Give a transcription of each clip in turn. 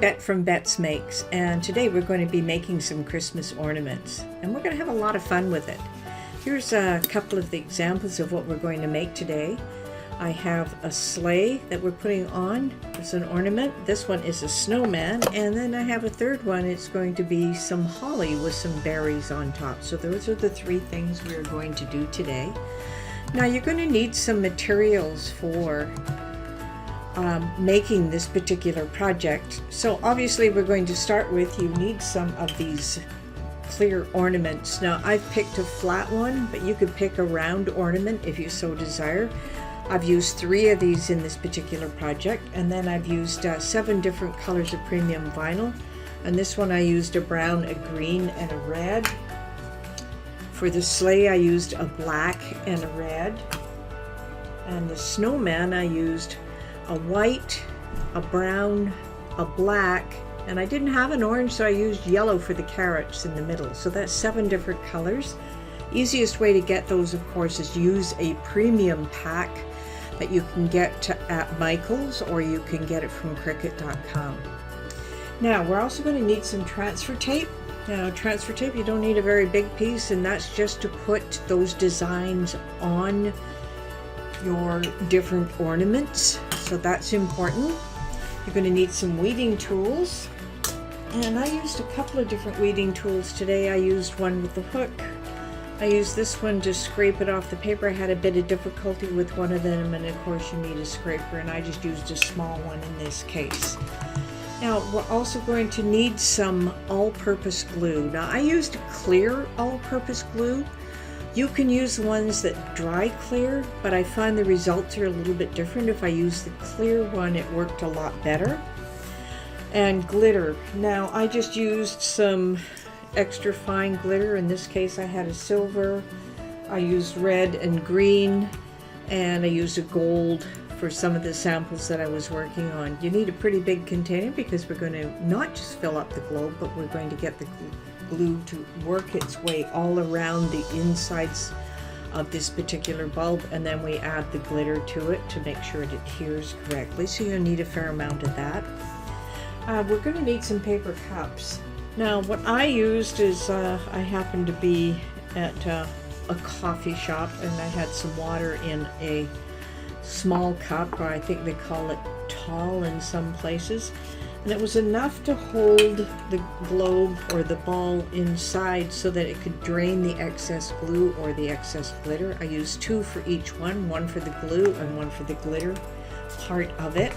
Bet from Bet's Makes, and today we're going to be making some Christmas ornaments, and we're going to have a lot of fun with it. Here's a couple of the examples of what we're going to make today. I have a sleigh that we're putting on as an ornament. This one is a snowman, and then I have a third one. It's going to be some holly with some berries on top. So those are the three things we're going to do today. Now you're going to need some materials for making this particular project. So obviously we're going to start with, you need some of these clear ornaments. Now I've picked a flat one, but you could pick a round ornament if you so desire. I've used 3 of these in this particular project, and then I've used 7 different colors of premium vinyl. And this one I used a brown, a green, and a red. For the sleigh I used a black and a red. And the snowman I used a white, a brown, a black, and I didn't have an orange, so I used yellow for the carrots in the middle. So that's 7 different colors. Easiest way to get those, of course, is use a premium pack that you can get at Michael's, or you can get it from Cricut.com. Now we're also going to need some transfer tape. Now transfer tape, you don't need a very big piece, and that's just to put those designs on your different ornaments. So that's important. You're going to need some weeding tools, and I used a couple of different weeding tools today. I used one with the hook. I used this one to scrape it off the paper. I had a bit of difficulty with one of them, and of course you need a scraper, and I just used a small one in this case. Now we're also going to need some all-purpose glue. Now I used clear all-purpose glue. You can use ones that dry clear, but I find the results are a little bit different. If I use the clear one, it worked a lot better. And glitter. Now I just used some extra fine glitter. In this case I had a silver, I used red and green, and I used a gold for some of the samples that I was working on. You need a pretty big container because we're going to not just fill up the globe, but we're going to get the glue to work its way all around the insides of this particular bulb, and then we add the glitter to it to make sure it adheres correctly. So you'll need a fair amount of that. We're going to need some paper cups. Now what I used is I happened to be at a coffee shop, and I had some water in a small cup, or I think they call it tall in some places, and it was enough to hold the globe or the ball inside so that it could drain the excess glue or the excess glitter. I used 2 for each one for the glue and one for the glitter part of it.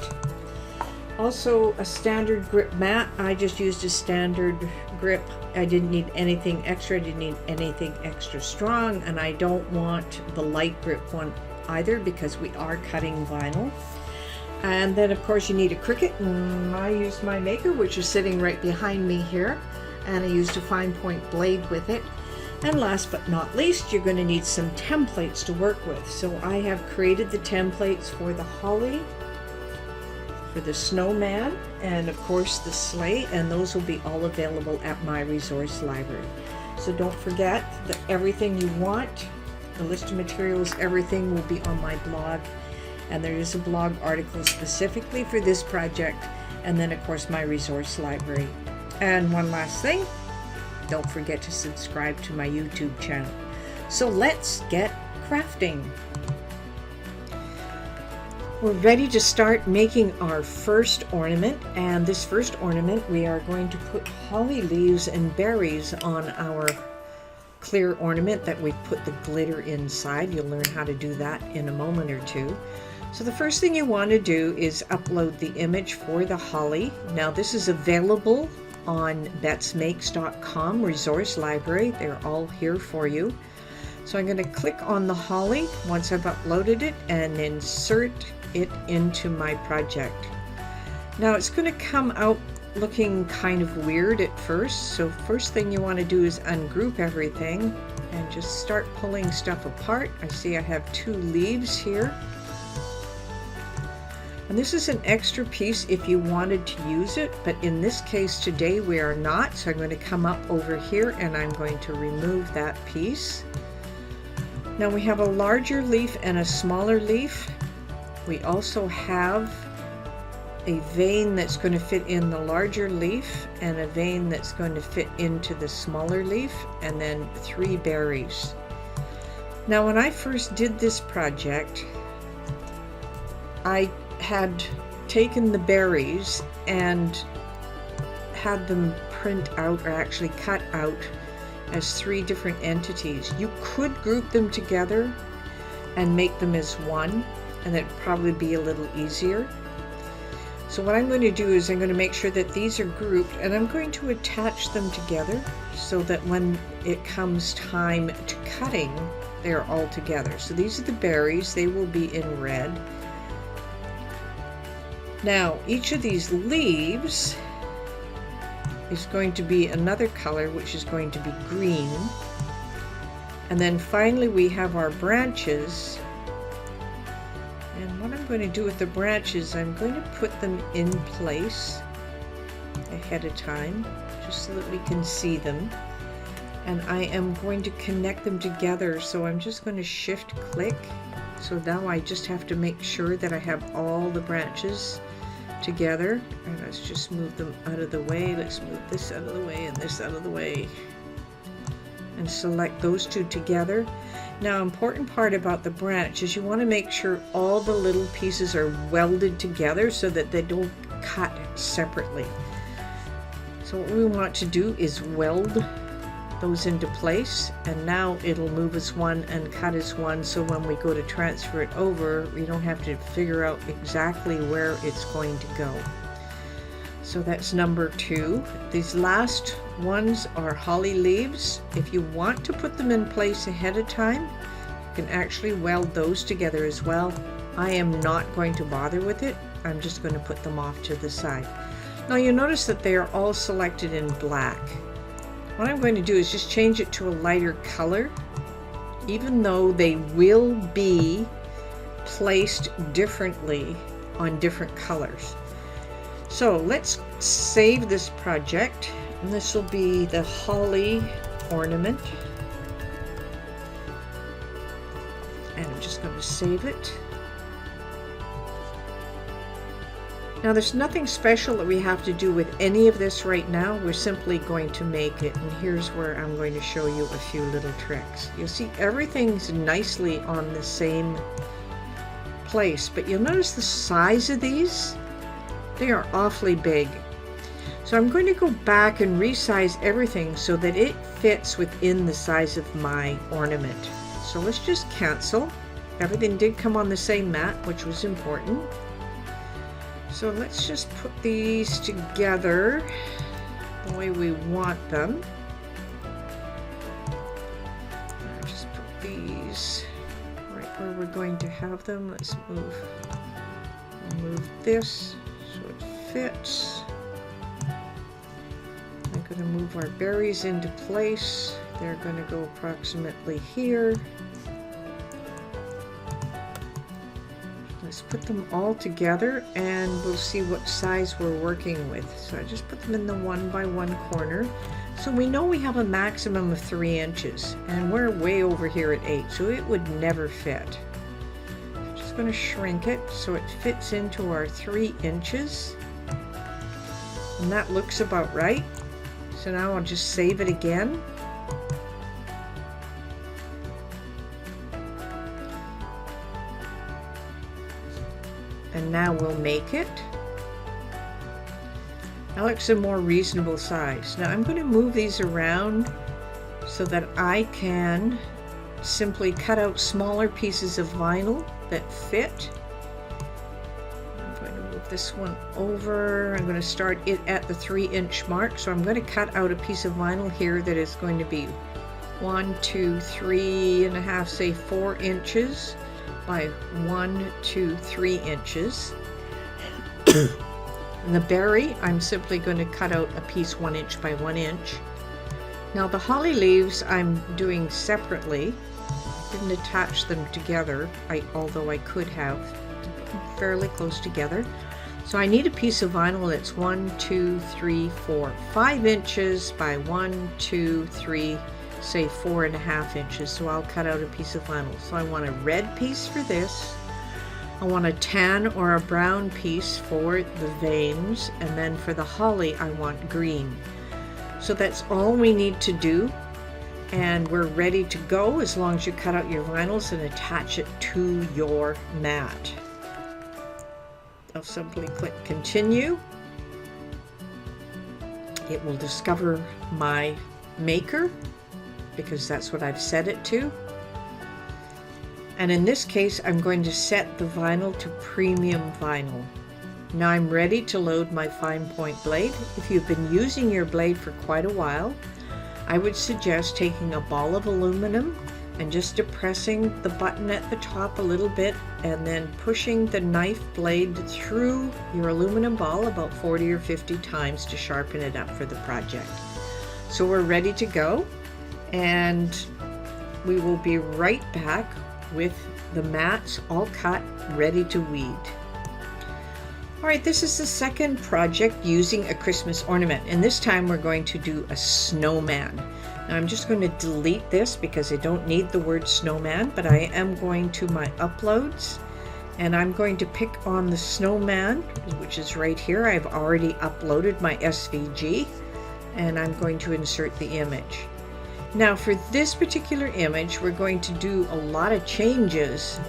Also a standard grip mat. I just used a standard grip. I didn't need anything extra. I didn't need anything extra strong, and I don't want the light grip one either because we are cutting vinyl. And then of course you need a Cricut, and I used my maker, which is sitting right behind me here, and I used a fine point blade with it. And last but not least, you're going to need some templates to work with. So I have created the templates for the holly, for the snowman, and of course the sleigh, and those will be all available at my resource library. So don't forget that everything you want, the list of materials, everything will be on my blog. And there is a blog article specifically for this project, and then of course my resource library. And one last thing, don't forget to subscribe to my YouTube channel. So let's get crafting. We're ready to start making our first ornament, and this first ornament we are going to put holly leaves and berries on our clear ornament that we've put the glitter inside. You'll learn how to do that in a moment or two. So the first thing you want to do is upload the image for the holly. Now this is available on betsmakes.com resource library. They're all here for you. So I'm going to click on the holly once I've uploaded it and insert it into my project. Now it's going to come out looking kind of weird at first. So first thing you want to do is ungroup everything and just start pulling stuff apart. I see I have 2 leaves here. And this is an extra piece if you wanted to use it, but in this case today we are not. So I'm going to come up over here and I'm going to remove that piece. Now we have a larger leaf and a smaller leaf. We also have a vein that's going to fit in the larger leaf and a vein that's going to fit into the smaller leaf, and then 3 berries. Now when I first did this project, I had taken the berries and had them print out, or actually cut out, as 3 different entities. You could group them together and make them as one, and that'd probably be a little easier. So what I'm going to do is I'm going to make sure that these are grouped, and I'm going to attach them together so that when it comes time to cutting, they're all together. So these are the berries, they will be in red. Now each of these leaves is going to be another color, which is going to be green. And then finally we have our branches. And what I'm going to do with the branches, I'm going to put them in place ahead of time, just so that we can see them. And I am going to connect them together, so I'm just going to shift click. So now I just have to make sure that I have all the branches together. And let's just move them out of the way. Let's move this out of the way and this out of the way, and select those 2 together. Now, important part about the branch is you want to make sure all the little pieces are welded together so that they don't cut separately. So what we want to do is weld those into place, and now it'll move as one and cut as one, so when we go to transfer it over, we don't have to figure out exactly where it's going to go. So that's number 2. These last ones are holly leaves. If you want to put them in place ahead of time, you can actually weld those together as well. I am not going to bother with it. I'm just going to put them off to the side. Now you'll notice that they are all selected in black. What I'm going to do is just change it to a lighter color, even though they will be placed differently on different colors. So let's save this project, and this will be the holly ornament. And I'm just going to save it. Now there's nothing special that we have to do with any of this right now. We're simply going to make it, and here's where I'm going to show you a few little tricks. You'll see everything's nicely on the same place, but you'll notice the size of these. They are awfully big. So I'm going to go back and resize everything so that it fits within the size of my ornament. So let's just cancel. Everything did come on the same mat, which was important. So let's just put these together the way we want them. I'll just put these right where we're going to have them. Let's move this so it fits. I'm going to move our berries into place. They're going to go approximately here. Let's put them all together and we'll see what size we're working with. So I just put them in the 1 by 1 corner. So we know we have a maximum of 3 inches, and we're way over here at 8, so it would never fit. I'm just going to shrink it so it fits into our 3 inches. And that looks about right. So now I'll just save it again. And now we'll make it. That looks a more reasonable size. Now I'm going to move these around so that I can simply cut out smaller pieces of vinyl that fit. I'm going to move this one over. I'm going to start it at the 3-inch mark. So I'm going to cut out a piece of vinyl here that is going to be 1, 2, 3.5, say 4 inches. By 1, 2, 3 inches. And the berry, I'm simply going to cut out a piece 1 inch by 1 inch. Now the holly leaves I'm doing separately. I didn't attach them together, although I could have. Put them fairly close together. So I need a piece of vinyl that's 1, 2, 3, 4, 5 inches by 1, 2, 3, say 4.5 inches. So I'll cut out a piece of vinyl. So I want a red piece for this. I want a tan or a brown piece for the veins, and then for the holly I want green. So that's all we need to do, and we're ready to go as long as you cut out your vinyls and attach it to your mat. I'll simply click continue. It will discover my maker because that's what I've set it to. And in this case, I'm going to set the vinyl to premium vinyl. Now I'm ready to load my fine point blade. If you've been using your blade for quite a while, I would suggest taking a ball of aluminum and just depressing the button at the top a little bit and then pushing the knife blade through your aluminum ball about 40 or 50 times to sharpen it up for the project. So we're ready to go, and we will be right back with the mats all cut, ready to weed. All right, this is the second project using a Christmas ornament, and this time we're going to do a snowman. Now I'm just going to delete this because I don't need the word snowman, but I am going to my uploads and I'm going to pick on the snowman, which is right here. I've already uploaded my SVG and I'm going to insert the image. Now for this particular image, we're going to do a lot of changes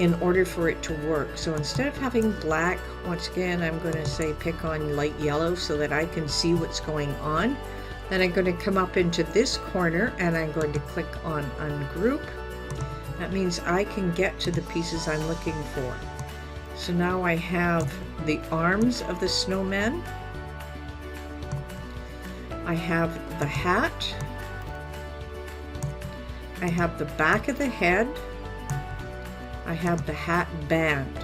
in order for it to work. So instead of having black, once again, I'm going to say pick on light yellow so that I can see what's going on. Then I'm going to come up into this corner and I'm going to click on ungroup. That means I can get to the pieces I'm looking for. So now I have the arms of the snowman. I have the hat. I have the back of the head. I have the hat band.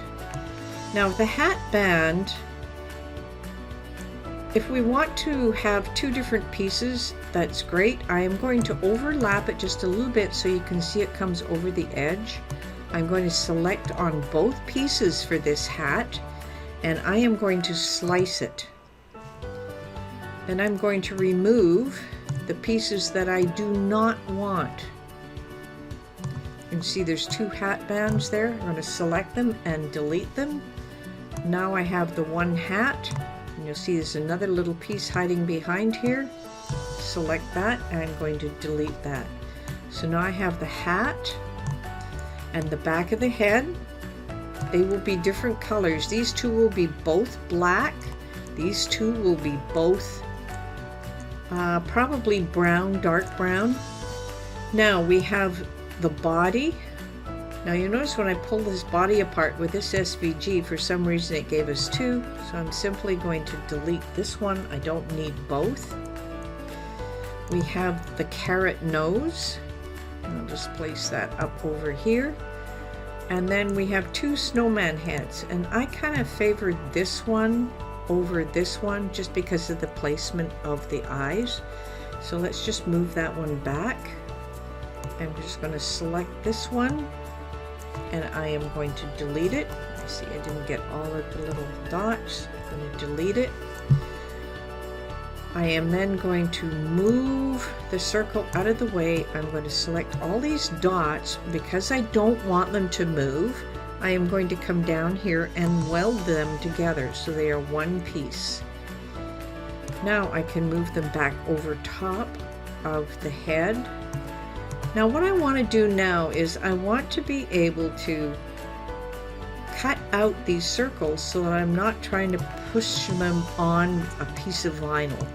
Now the hat band, if we want to have two different pieces, that's great. I am going to overlap it just a little bit so you can see it comes over the edge. I'm going to select on both pieces for this hat and I am going to slice it. Then I'm going to remove the pieces that I do not want. You can see there's two hat bands there. I'm going to select them and delete them. Now I have the one hat, and you'll see there's another little piece hiding behind here. Select that, and I'm going to delete that. So now I have the hat and the back of the head. They will be different colors. These two will be both black. These two will be both probably brown, dark brown. Now we have the body. Now you notice when I pull this body apart with this SVG, for some reason it gave us two, so I'm simply going to delete this one. I don't need both. We have the carrot nose. I'll just place that up over here. And then we have two snowman heads, and I kind of favored this one over this one just because of the placement of the eyes. So let's just move that one back. I'm just going to select this one and I am going to delete it. I see I didn't get all of the little dots. I'm going to delete it. I am then going to move the circle out of the way. I'm going to select all these dots. Because I don't want them to move, I am going to come down here and weld them together so they are one piece. Now I can move them back over top of the head. Now what I want to do now is I want to be able to cut out these circles so that I'm not trying to push them on a piece of vinyl.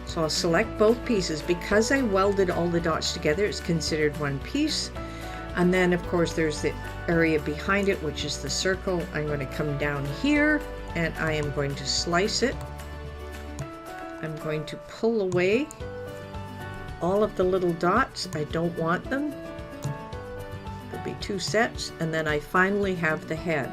So I'll select both pieces. Because I welded all the dots together, it's considered one piece. And then of course there's the area behind it, which is the circle. I'm going to come down here and I am going to slice it. I'm going to pull away all of the little dots. I don't want them. There'll be two sets, and then I finally have the head.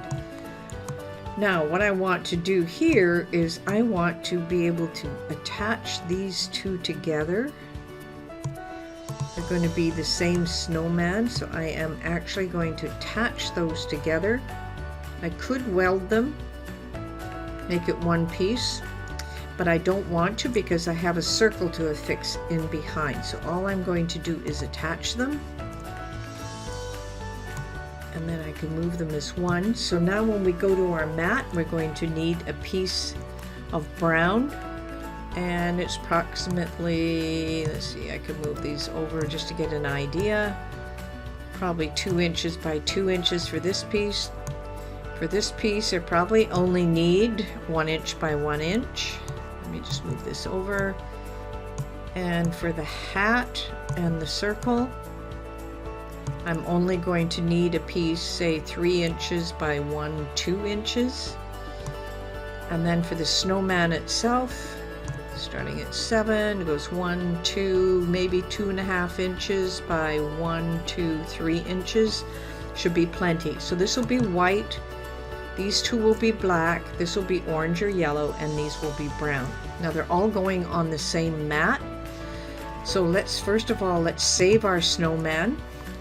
Now what I want to do here is I want to be able to attach these two together. They're going to be the same snowman, so I am actually going to attach those together. I could weld them, make it one piece, but I don't want to because I have a circle to affix in behind. So all I'm going to do is attach them. and then I can move them as one. So now when we go to our mat, we're going to need a piece of brown, and it's approximately, let's see, I can move these over just to get an idea, probably 2 inches by 2 inches for this piece. For this piece, I probably only need 1 inch by 1 inch. Let me just move this over. And for the hat and the circle, I'm only going to need a piece, say 3 inches by 2 inches. And then for the snowman itself, starting at 7, it goes 1, 2, maybe 2.5 inches by 1, 2, 3 inches. Should be plenty. So this will be white, these two will be black, this will be orange or yellow, and these will be brown. Now they're all going on the same mat. So let's, first of all, let's save our snowman.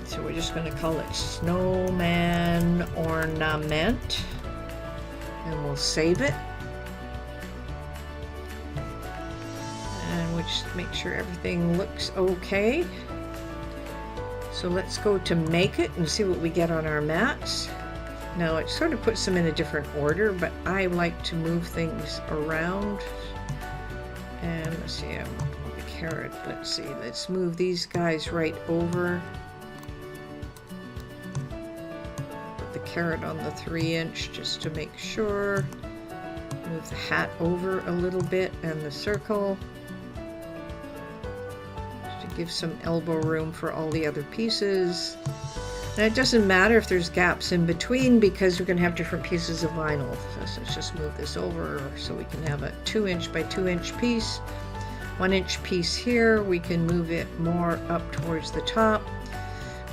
So we're just going to call it snowman ornament, and we'll save it. And we'll just make sure everything looks okay. So let's go to make it and see what we get on our mats. Now it sort of puts them in a different order, but I like to move things around. And let's see, I'm on the carrot. Let's see, let's move these guys right over. Put the carrot on the 3-inch just to make sure. Move the hat over a little bit and the circle, just to give some elbow room for all the other pieces. And it doesn't matter if there's gaps in between because we're going to have different pieces of vinyl. So let's just move this over so we can have a 2 inch by 2 inch piece. 1 inch piece here, we can move it more up towards the top.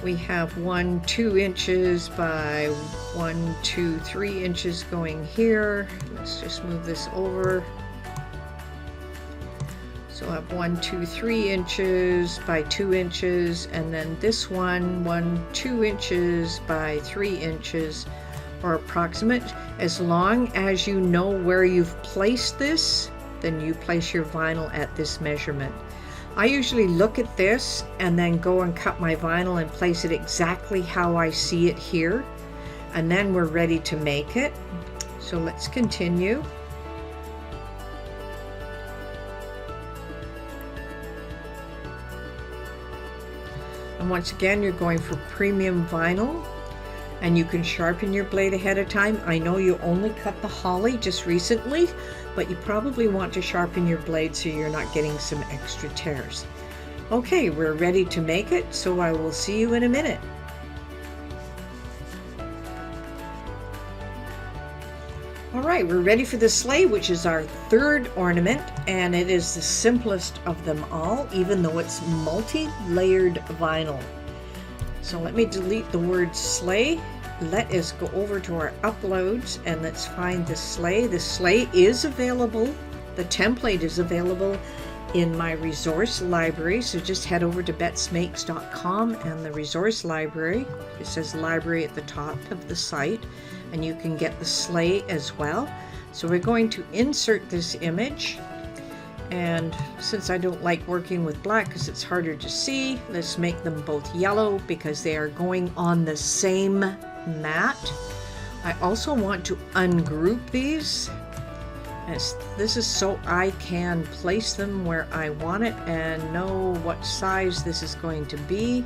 We have 1, 2 inches by 1, 2, 3 inches going here. Let's just move this over. So I have 1, 2, 3 inches by 2 inches, and then this one, 1, 2 inches by 3 inches, or approximate. As long as you know where you've placed this, then you place your vinyl at this measurement. I usually look at this and then go and cut my vinyl and place it exactly how I see it here, and then we're ready to make it. So let's continue. And once again, you're going for premium vinyl, and you can sharpen your blade ahead of time. I know you only cut the holly just recently, but you probably want to sharpen your blade so you're not getting some extra tears. Okay, we're ready to make it, so I will see you in a minute. All right, we're ready for the sleigh, which is our third ornament, and it is the simplest of them all, even though it's multi-layered vinyl. So let me delete the word sleigh. Let us go over to our uploads and let's find the sleigh. The sleigh is available. The template is available in my resource library. So just head over to betsmakes.com and the resource library. It says library at the top of the site, and you can get the sleigh as well. So we're going to insert this image. And since I don't like working with black because it's harder to see, let's make them both yellow because they are going on the same mat. I also want to ungroup these. This is so I can place them where I want it and know what size this is going to be.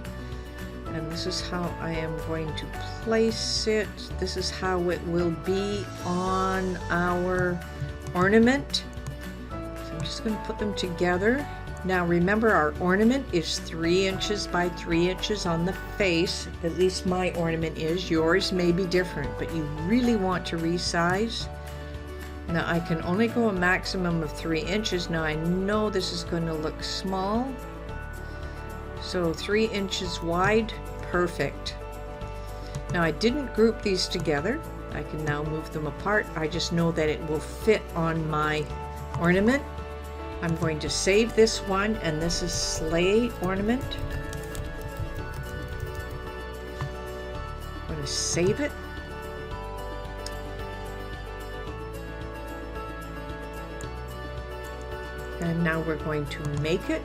And this is how I am going to place it. This is how it will be on our ornament. I'm just going to put them together. Now remember, our ornament is 3 inches by 3 inches on the face. At least my ornament is. Yours may be different, but you really want to resize. Now I can only go a maximum of 3 inches. Now I know this is going to look small. So 3 inches wide, perfect. Now I didn't group these together. I can now move them apart. I just know that it will fit on my ornament. I'm going to save this one, and this is sleigh ornament. I'm going to save it. And now we're going to make it.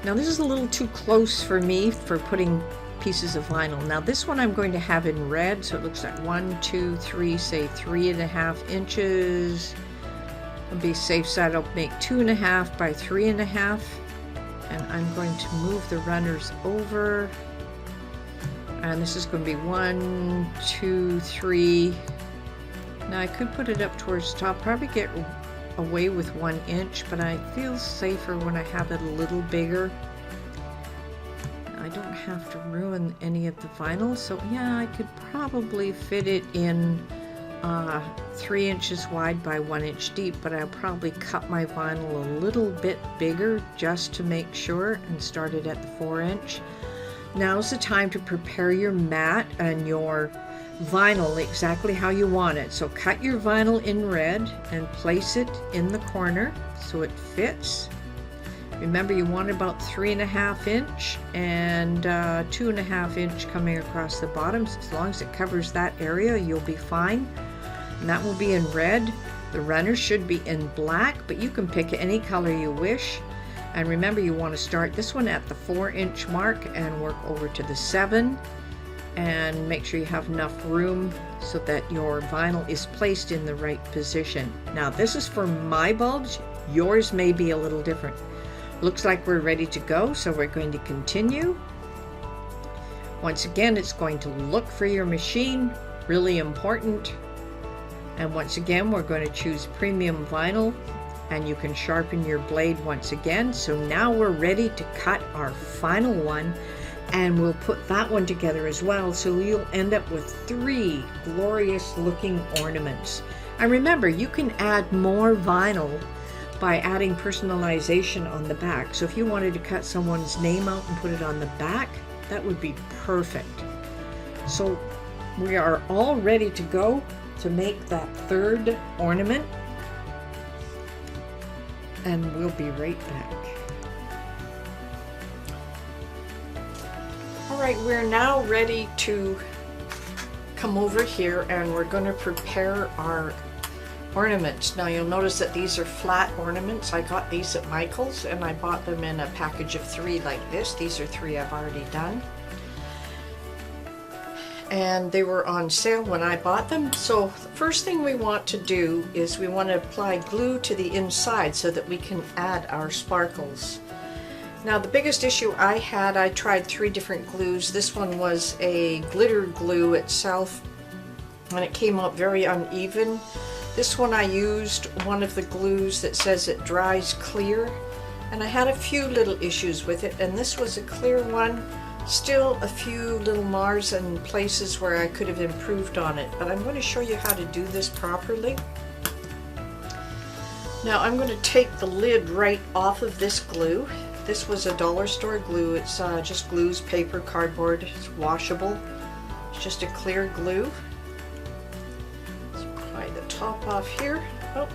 Now this is a little too close for me for putting pieces of vinyl. Now this one I'm going to have in red, so it looks like 1, 2, 3, say 3.5 inches. On the safe side, I'll make 2.5 by 3.5, and I'm going to move the runners over. And this is going to be 1, 2, 3. Now I could put it up towards the top, probably get away with 1 inch, but I feel safer when I have it a little bigger. I don't have to ruin any of the vinyl, so yeah, I could probably fit it in 3 inches wide by 1 inch deep, but I'll probably cut my vinyl a little bit bigger just to make sure and start it at the 4 inch. Now's the time to prepare your mat and your vinyl exactly how you want it. So cut your vinyl in red and place it in the corner so it fits. Remember, you want about 3.5 inch and 2.5 inch coming across the bottom. So as long as it covers that area, you'll be fine. And that will be in red. The runner should be in black, but you can pick any color you wish. And remember, you want to start this one at the 4 inch mark and work over to the 7, and make sure you have enough room so that your vinyl is placed in the right position. Now this is for my bulbs. Yours may be a little different. Looks like we're ready to go, so we're going to continue. Once again, it's going to look for your machine, really important. And once again, we're going to choose premium vinyl, and you can sharpen your blade once again. So now we're ready to cut our final one, and we'll put that one together as well. So you'll end up with 3 glorious looking ornaments. And remember, you can add more vinyl by adding personalization on the back. So if you wanted to cut someone's name out and put it on the back, that would be perfect. So we are all ready to go to make that 3rd ornament, and we'll be right back. All right, we're now ready to come over here, and we're going to prepare our ornaments. Now you'll notice that these are flat ornaments. I got these at Michael's, and I bought them in a package of 3 like this. These are 3 I've already done, and they were on sale when I bought them. So the first thing we want to do is we want to apply glue to the inside so that we can add our sparkles. Now the biggest issue I had, I tried 3 different glues. This one was a glitter glue itself, and it came out very uneven. This one I used one of the glues that says it dries clear, and I had a few little issues with it, and this was a clear one. Still a few little mars and places where I could have improved on it, but I'm going to show you how to do this properly. Now I'm going to take the lid right off of this glue. This was a dollar store glue. It's just glues, paper, cardboard. It's washable. It's just a clear glue. Let's pry the top off here. Oh,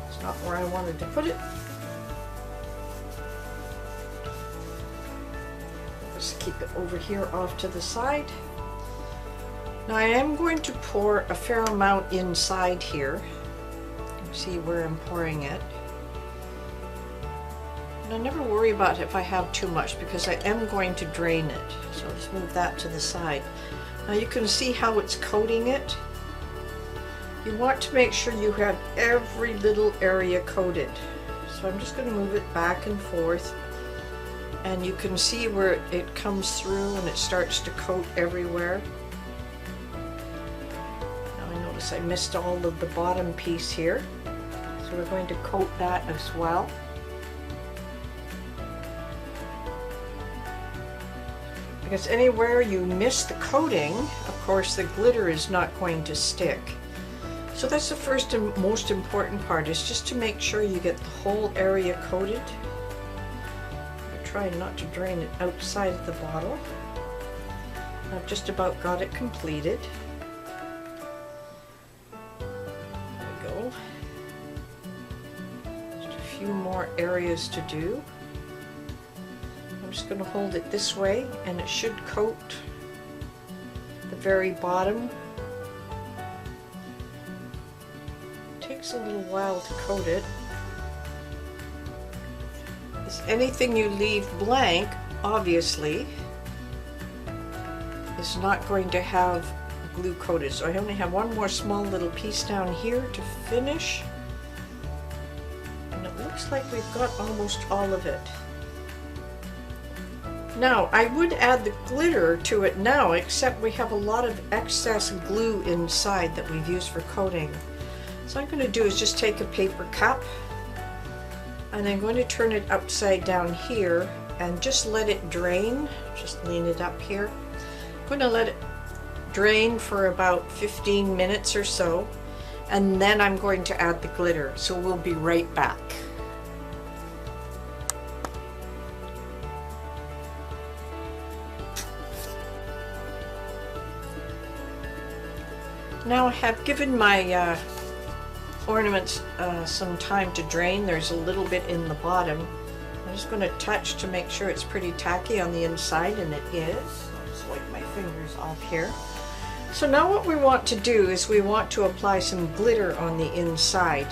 it's not where I wanted to put it. Just keep it over here off to the side. Now I am going to pour a fair amount inside here. See where I'm pouring it. And I never worry about if I have too much, because I am going to drain it. So let's move that to the side. Now you can see how it's coating it. You want to make sure you have every little area coated. So I'm just going to move it back and forth. And you can see where it comes through and it starts to coat everywhere. Now I notice I missed all of the bottom piece here. So we're going to coat that as well. Because anywhere you miss the coating, of course the glitter is not going to stick. So that's the first and most important part, is just to make sure you get the whole area coated. Try not to drain it outside of the bottle. I've just about got it completed. There we go. Just a few more areas to do. I'm just going to hold it this way, and it should coat the very bottom. It takes a little while to coat it. Anything you leave blank, obviously, is not going to have glue coated. So I only have one more small little piece down here to finish. And it looks like we've got almost all of it. Now, I would add the glitter to it now, except we have a lot of excess glue inside that we've used for coating. So what I'm going to do is just take a paper cup, and I'm going to turn it upside down here and just let it drain. Just lean it up here. I'm going to let it drain for about 15 minutes or so, and then I'm going to add the glitter. So we'll be right back. Now I have given my ornaments some time to drain. There's a little bit in the bottom. I'm just going to touch to make sure it's pretty tacky on the inside, and it is. I'll just wipe my fingers off here. So now what we want to do is we want to apply some glitter on the inside.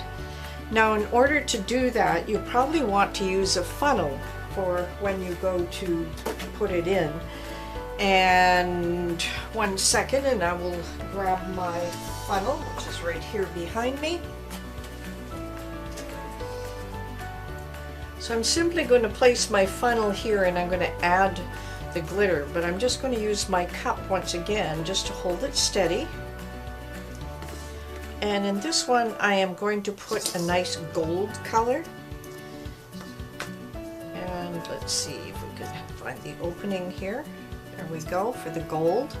Now in order to do that, you probably want to use a funnel for when you go to put it in. And 1 second, and I will grab my funnel, which is right here behind me. So I'm simply going to place my funnel here, and I'm going to add the glitter, but I'm just going to use my cup once again just to hold it steady. And in this one I am going to put a nice gold color. And let's see if we can find the opening here. There we go for the gold.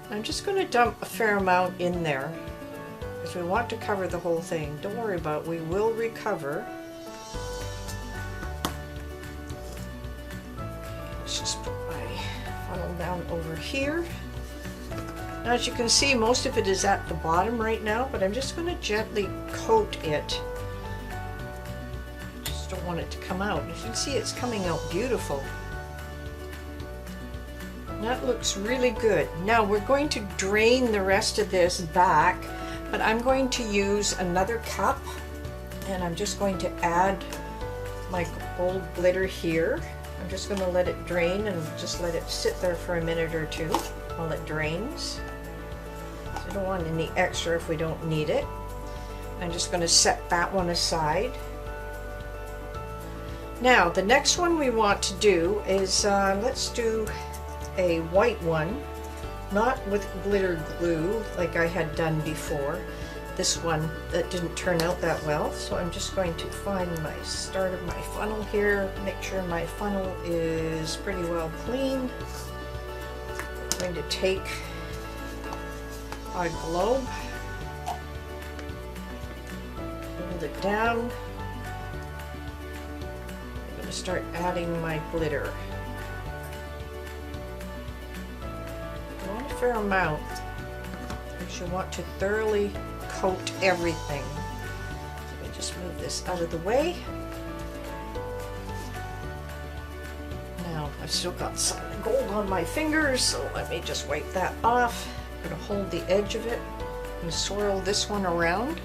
I'm just going to dump a fair amount in there because we want to cover the whole thing. Don't worry about it, we will recover. Let's just put my funnel down over here. Now as you can see, most of it is at the bottom right now, but I'm just going to gently coat it. Just don't want it to come out. As you can see, it's coming out beautiful. That looks really good. Now we're going to drain the rest of this back, but I'm going to use another cup, and I'm just going to add my gold glitter here. I'm just going to let it drain and just let it sit there for a minute or two while it drains. So I don't want any extra if we don't need it. I'm just going to set that one aside. Now the next one we want to do is let's do a white one, not with glitter glue like I had done before. This one that didn't turn out that well, so I'm just going to find my start of my funnel here, make sure my funnel is pretty well clean. I'm going to take our globe, hold it down. I'm going to start adding my glitter. A fair amount, because you want to thoroughly coat everything. So let me just move this out of the way. Now I've still got some gold on my fingers, so let me just wipe that off. I'm going to hold the edge of it and swirl this one around.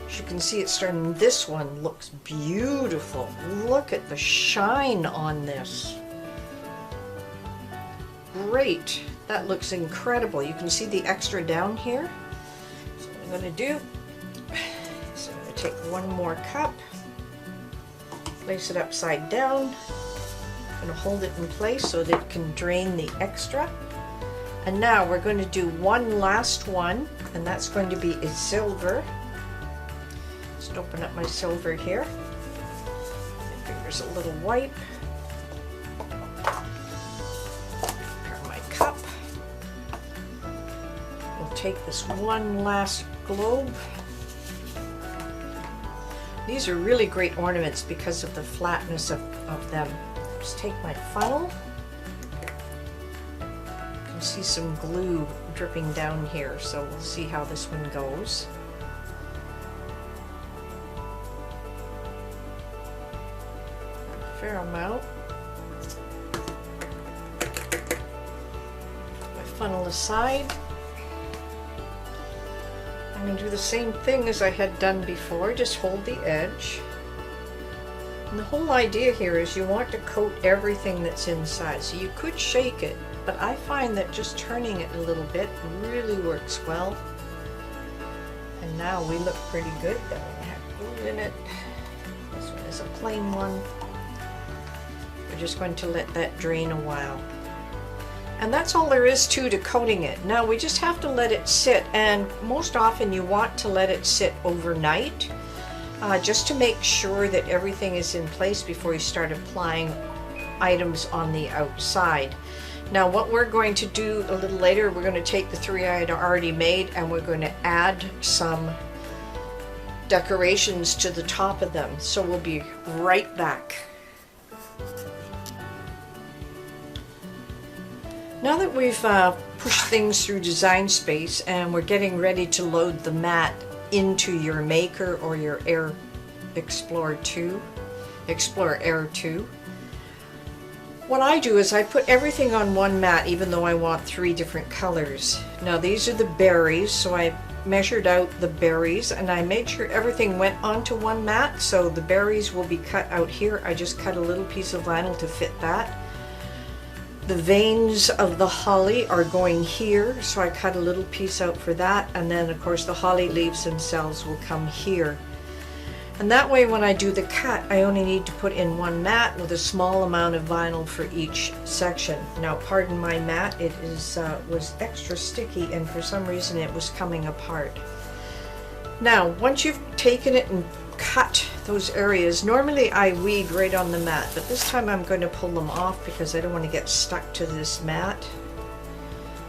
As you can see, it's starting. This one looks beautiful. Look at the shine on this. Great. That looks incredible. You can see the extra down here. So what I'm going to do is I'm going to take one more cup, place it upside down. I'm going to hold it in place so that it can drain the extra. And now we're going to do one last one, and that's going to be a silver. Just open up my silver here. My finger's a little white. Take this one last globe. These are really great ornaments because of the flatness of them. Just take my funnel. You can see some glue dripping down here, so we'll see how this one goes. A fair amount. Put my funnel aside. I'm going to do the same thing as I had done before, just hold the edge. And the whole idea here is you want to coat everything that's inside. So you could shake it, but I find that just turning it a little bit really works well. And now we look pretty good. Then we have glue in it. This one is a plain one. We're just going to let that drain a while. And that's all there is to coating it. Now we just have to let it sit, and most often you want to let it sit overnight just to make sure that everything is in place before you start applying items on the outside. Now what we're going to do a little later, we're going to take the three I had already made and we're going to add some decorations to the top of them. So we'll be right back. Now that we've pushed things through Design Space and we're getting ready to load the mat into your Maker or your Explorer Air 2, what I do is I put everything on one mat, even though I want 3 different colors. Now these are the berries, so I measured out the berries and I made sure everything went onto one mat. So the berries will be cut out here. I just cut a little piece of vinyl to fit that. The veins of the holly are going here, so I cut a little piece out for that, and then of course the holly leaves themselves will come here. And that way when I do the cut, I only need to put in one mat with a small amount of vinyl for each section. Now pardon my mat, it was extra sticky and for some reason it was coming apart. Now once you've taken it and cut those areas, normally I weed right on the mat, but this time I'm going to pull them off because I don't want to get stuck to this mat.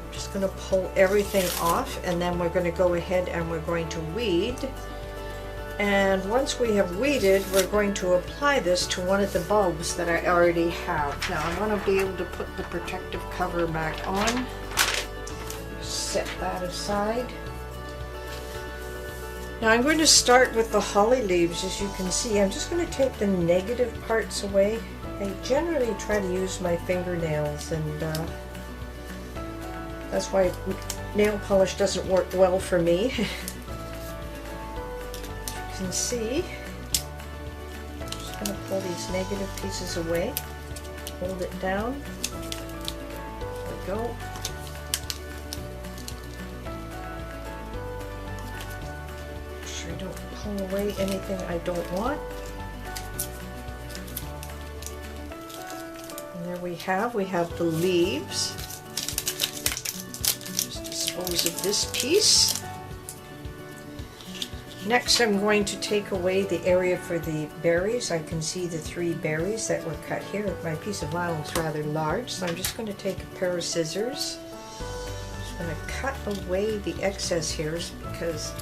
I'm just going to pull everything off and then we're going to go ahead and we're going to weed. And once we have weeded, we're going to apply this to one of the bulbs that I already have. Now I want to be able to put the protective cover back on. Set that aside. Now I'm going to start with the holly leaves. As you can see, I'm just going to take the negative parts away. I generally try to use my fingernails, and that's why nail polish doesn't work well for me. You can see, I'm just going to pull these negative pieces away, hold it down, there we go. Don't pull away anything I don't want. And there we have the leaves. Just dispose of this piece. Next I'm going to take away the area for the berries. I can see the 3 berries that were cut here. My piece of vinyl is rather large, so I'm just going to take a pair of scissors. I'm just going to cut away the excess here because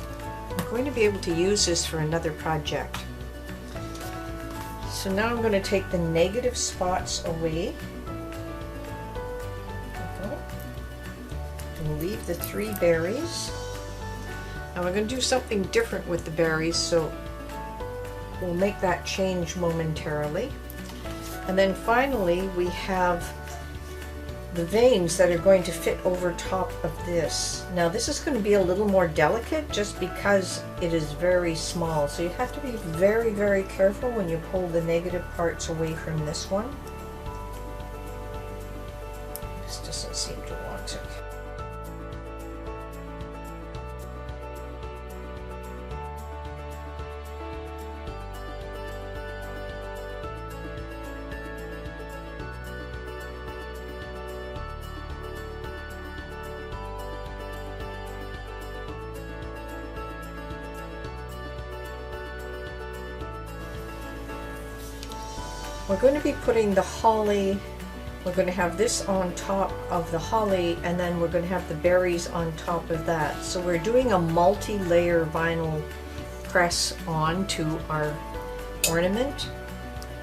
I'm going to be able to use this for another project. So now I'm going to take the negative spots away. There we go. And leave the 3 berries. Now we're going to do something different with the berries, so we'll make that change momentarily. And then finally we have the veins that are going to fit over top of this. Now this is going to be a little more delicate just because it is very small, so you have to be very, very careful when you pull the negative parts away from this one. This doesn't seem to want it. We're going to be putting the holly, we're going to have this on top of the holly, and then we're going to have the berries on top of that. So we're doing a multi-layer vinyl press on to our ornament.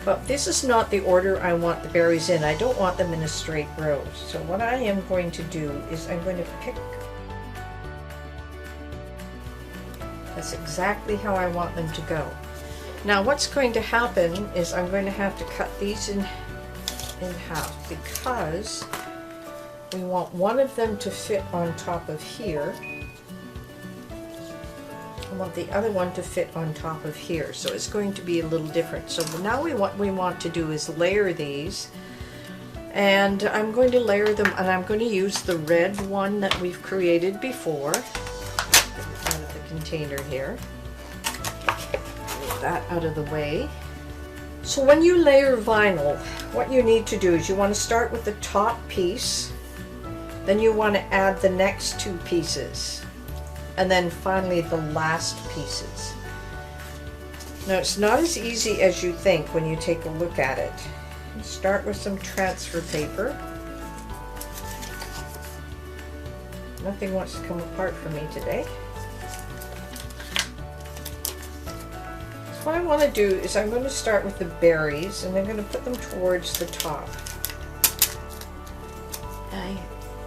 But this is not the order I want the berries in. I don't want them in a straight row. So what I am going to do is I'm going to pick, that's exactly how I want them to go. Now what's going to happen is I'm going to have to cut these in half because we want one of them to fit on top of here I want the other one to fit on top of here, so it's going to be a little different. So now what we want to do is layer these, and I'm going to layer them, and I'm going to use the red one that we've created before. Get it out of the container here. Get that out of the way. So when you layer vinyl, what you need to do is you want to start with the top piece, then you want to add the next two pieces, and then finally the last pieces. Now it's not as easy as you think when you take a look at it. Start with some transfer paper. Nothing wants to come apart for me today. So what I want to do is I'm going to start with the berries, and I'm going to put them towards the top. I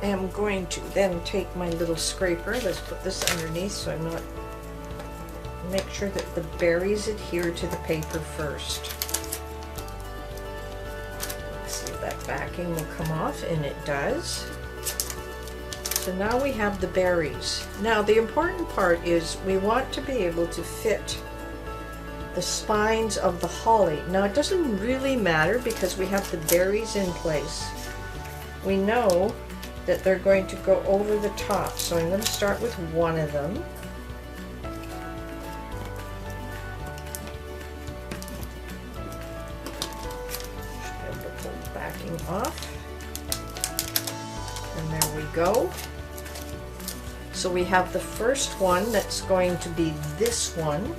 am going to then take my little scraper. Let's put this underneath so I'm not... Make sure that the berries adhere to the paper first. That backing will come off, and it does. So now we have the berries. Now the important part is we want to be able to fit the spines of the holly. Now it doesn't really matter because we have the berries in place. We know that they're going to go over the top, so I'm going to start with one of them. Off, and there we go. So we have the first one that's going to be this one.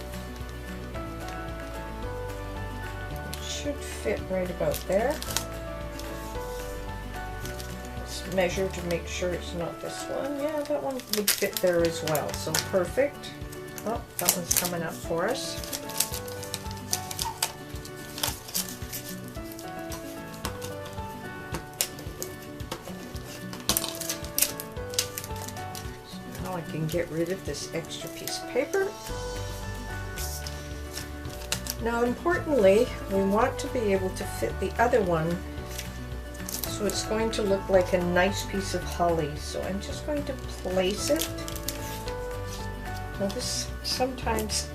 It should fit right about there. Let's measure to make sure it's not this one. Yeah, that one would fit there as well, so perfect. Oh, that one's coming up for us. I can get rid of this extra piece of paper. Now importantly, we want to be able to fit the other one so it's going to look like a nice piece of holly. So I'm just going to place it. Now this sometimes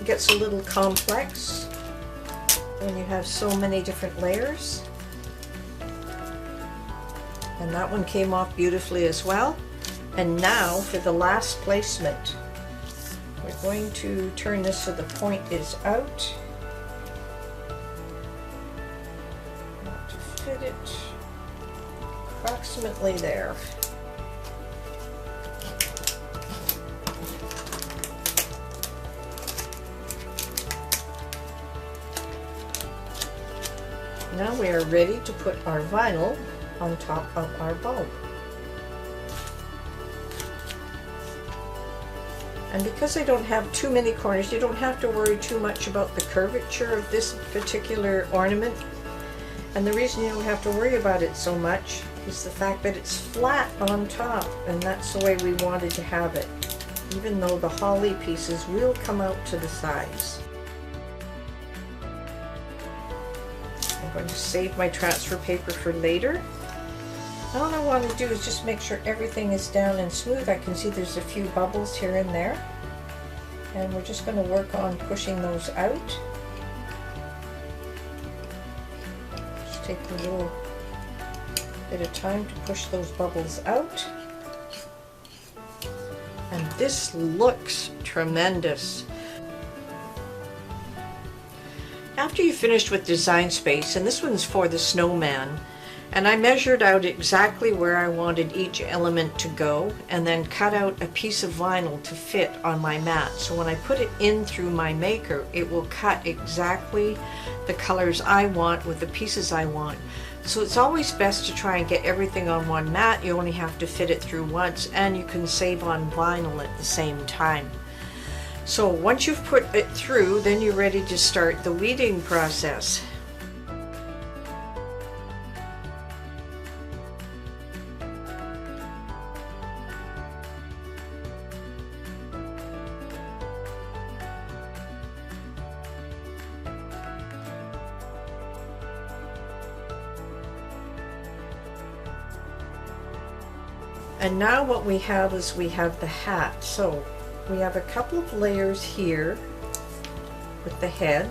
gets a little complex when you have so many different layers. And that one came off beautifully as well. And now for the last placement, we're going to turn this so the point is out. Want to fit it approximately there. Now we are ready to put our vinyl on top of our bulb. And because I don't have too many corners, you don't have to worry too much about the curvature of this particular ornament. And the reason you don't have to worry about it so much is the fact that it's flat on top, and that's the way we wanted to have it, even though the holly pieces will come out to the sides. I'm going to save my transfer paper for later. All I want to do is just make sure everything is down and smooth. I can see there's a few bubbles here and there, and we're just going to work on pushing those out. Just take a little bit of time to push those bubbles out. And this looks tremendous. After you finished with Design Space, and this one's for the snowman, and I measured out exactly where I wanted each element to go, and then cut out a piece of vinyl to fit on my mat. So when I put it in through my maker, it will cut exactly the colors I want with the pieces I want. So it's always best to try and get everything on one mat. You only have to fit it through once, and you can save on vinyl at the same time. So once you've put it through, then you're ready to start the weeding process. And now what we have is we have the hat. So we have a couple of layers here with the head.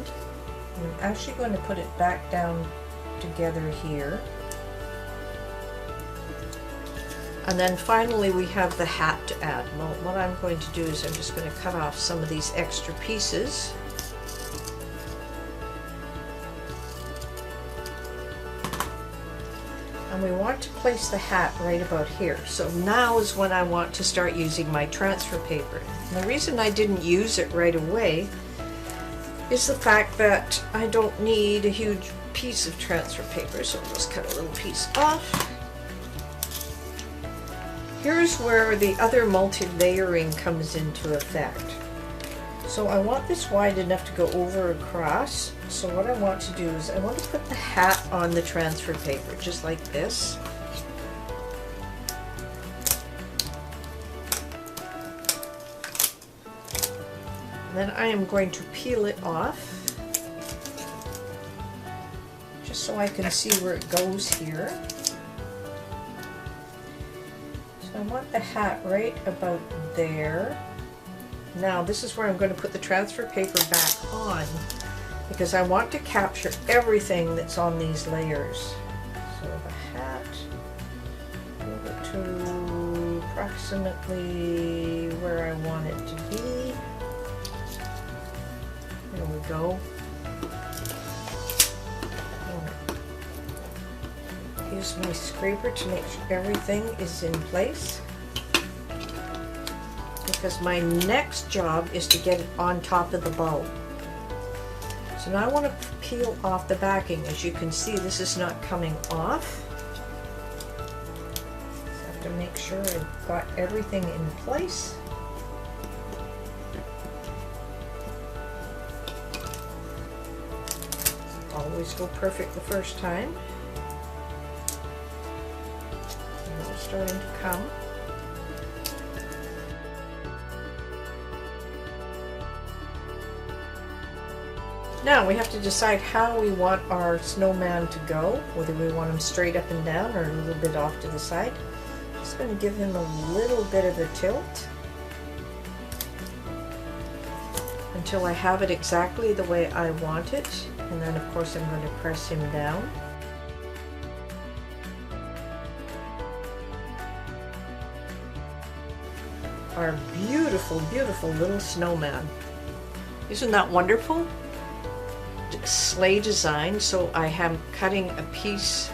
I'm actually going to put it back down together here. And then finally we have the hat to add. Well, what I'm going to do is I'm just going to cut off some of these extra pieces. And we want to place the hat right about here. So now is when I want to start using my transfer paper. And the reason I didn't use it right away is the fact that I don't need a huge piece of transfer paper, so I'll just cut a little piece off. Here's where the other multi-layering comes into effect. So I want this wide enough to go over across. So what I want to do is I want to put the hat on the transfer paper, just like this. And then I am going to peel it off, just so I can see where it goes here. So I want the hat right about there. Now this is where I'm going to put the transfer paper back on, because I want to capture everything that's on these layers. So the hat, move it to approximately where I want it to be. There we go. Use my scraper to make sure everything is in place, because my next job is to get it on top of the bulb. So now I want to peel off the backing. As you can see, this is not coming off. So I have to make sure I've got everything in place. Always go perfect the first time. And it's starting to come. Now we have to decide how we want our snowman to go, whether we want him straight up and down or a little bit off to the side. Just going to give him a little bit of a tilt until I have it exactly the way I want it, and then of course I'm going to press him down. Our beautiful, beautiful little snowman. Isn't that wonderful? Sleigh design. So I am cutting a piece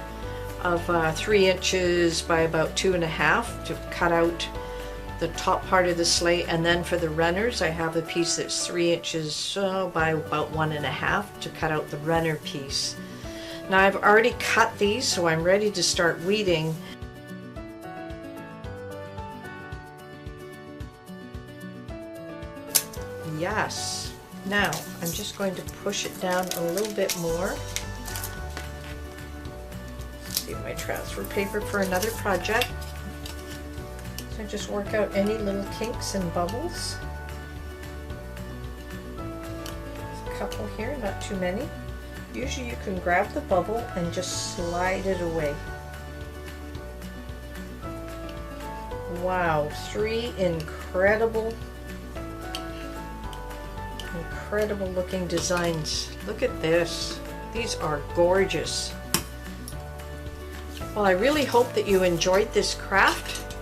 of 3 inches by about 2.5 to cut out the top part of the sleigh, and then for the runners I have a piece that's 3 inches by about 1.5 to cut out the runner piece. Now I've already cut these, so I'm ready to start weeding. Yes. Now I'm just going to push it down a little bit more. Save my transfer paper for another project. So just work out any little kinks and bubbles. There's a couple here, not too many. Usually you can grab the bubble and just slide it away. Wow, 3 incredible looking designs. Look at this. These are gorgeous. Well, I really hope that you enjoyed this craft.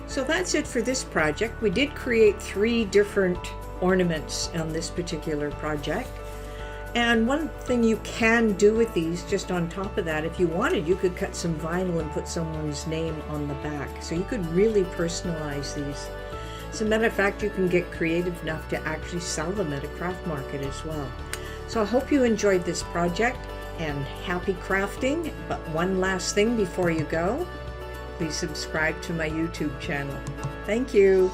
So that's it for this project. We did create 3 different ornaments on this particular project. And one thing you can do with these, just on top of that, if you wanted, you could cut some vinyl and put someone's name on the back. So you could really personalize these. As a matter of fact, you can get creative enough to actually sell them at a craft market as well. So I hope you enjoyed this project, and happy crafting. But one last thing before you go, please subscribe to my YouTube channel. Thank you.